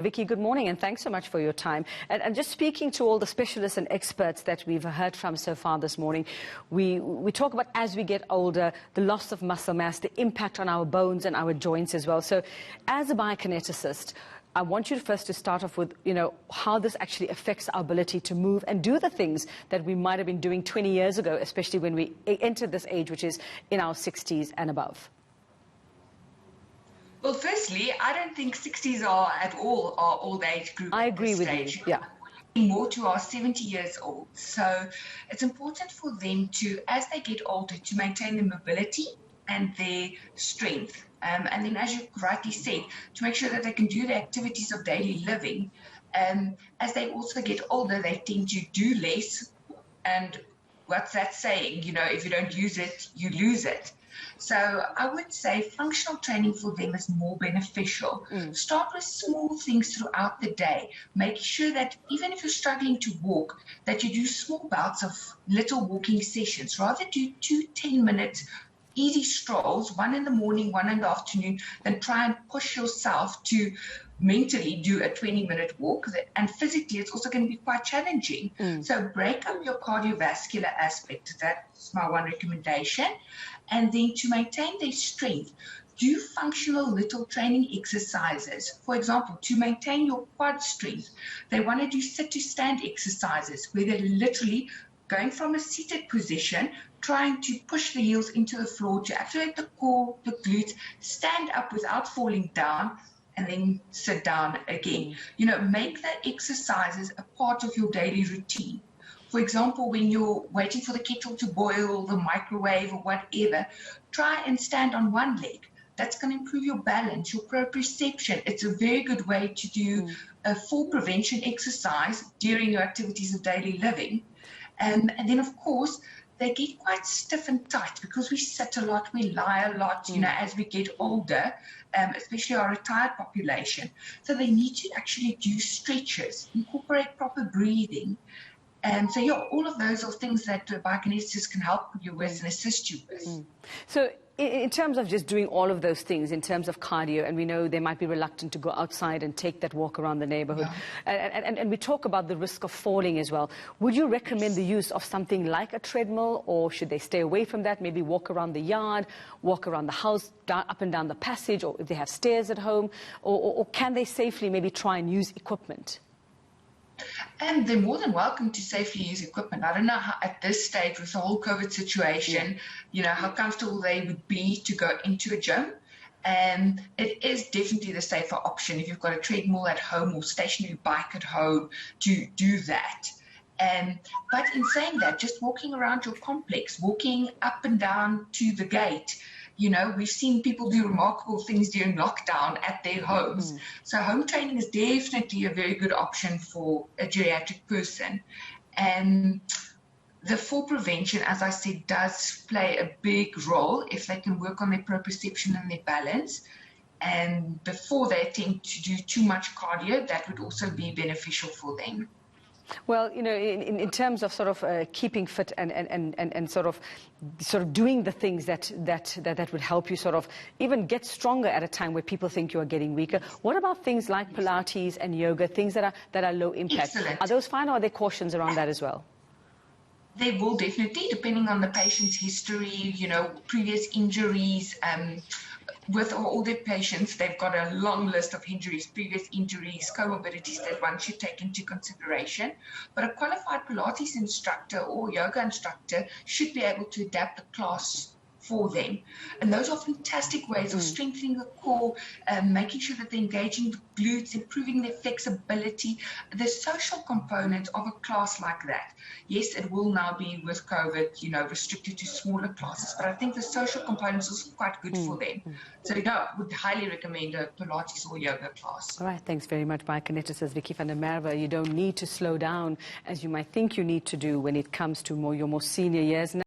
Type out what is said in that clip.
Vicky, good morning and thanks so much for your time. And just speaking to all the specialists and experts that we've heard from so far this morning, we talk about as we get older, the loss of muscle mass, the impact on our bones and our joints as well. So as a biokineticist, I want you first to start off with, how this actually affects our ability to move and do the things that we might have been doing 20 years ago, especially when we entered this age, which is in our 60s and above. Well, firstly, I don't think 60s are at all our old age group. I agree with you, yeah. More to our 70 years old. So it's important for them to, as they get older, to maintain their mobility and their strength. And then, as you rightly said, to make sure that they can do the activities of daily living. As they also get older, they tend to do less. And what's that saying? If you don't use it, you lose it. So I would say functional training for them is more beneficial. Start with small things throughout the day. Make sure that even if you're struggling to walk, that you do small bouts of little walking sessions. Rather do 2 10-minute easy strolls, one in the morning, one in the afternoon, than try and push yourself to mentally do a 20-minute walk. And physically, it's also going to be quite challenging. So break up your cardiovascular aspect. That's my one recommendation. And then to maintain their strength, do functional little training exercises. For example, to maintain your quad strength, they want to do sit-to-stand exercises where they're literally going from a seated position, trying to push the heels into the floor to activate the core, the glutes, stand up without falling down, and then sit down again. Make the exercises a part of your daily routine. For example, when you're waiting for the kettle to boil, the microwave or whatever, try and stand on one leg. That's going to improve your balance, your proprioception. It's a very good way to do a fall prevention exercise during your activities of daily living. And then, of course, they get quite stiff and tight because we sit a lot, we lie a lot, as we get older, especially our retired population. So they need to actually do stretches, incorporate proper breathing. And so, all of those are things that biokineticists can help you with and assist you with. So in terms of just doing all of those things, in terms of cardio, and we know they might be reluctant to go outside and take that walk around the neighborhood, and we talk about the risk of falling as well. Would you recommend the use of something like a treadmill, or should they stay away from that, maybe walk around the yard, walk around the house, up and down the passage, or if they have stairs at home, or can they safely maybe try and use equipment? And they're more than welcome to safely use equipment. I don't know how, at this stage with the whole COVID situation, how comfortable they would be to go into a gym. And it is definitely the safer option if you've got a treadmill at home or stationary bike at home to do that. But in saying that, just walking around your complex, walking up and down to the gate, we've seen people do remarkable things during lockdown at their homes. So home training is definitely a very good option for a geriatric person. And the fall prevention, as I said, does play a big role if they can work on their proprioception and their balance. And before they attempt to do too much cardio, that would also be beneficial for them. Well, in terms of sort of keeping fit and sort of doing the things that would help you sort of even get stronger at a time where people think you are getting weaker. What about things like Pilates and yoga, things that are low impact? Excellent. Are those fine, or are there cautions around that as well? They will definitely, depending on the patient's history, previous injuries. With all their patients, they've got a long list of injuries, previous injuries, comorbidities that one should take into consideration. But a qualified Pilates instructor or yoga instructor should be able to adapt the class for them. And those are fantastic ways of strengthening the core, making sure that they're engaging the glutes, improving their flexibility, the social component of a class like that. Yes, it will now be with COVID, restricted to smaller classes, but I think the social component is also quite good for them. So, I would highly recommend a Pilates or yoga class. All right, thanks very much, Biokineticist Vicky van der Merwe. You don't need to slow down as you might think you need to do when it comes to your more senior years now.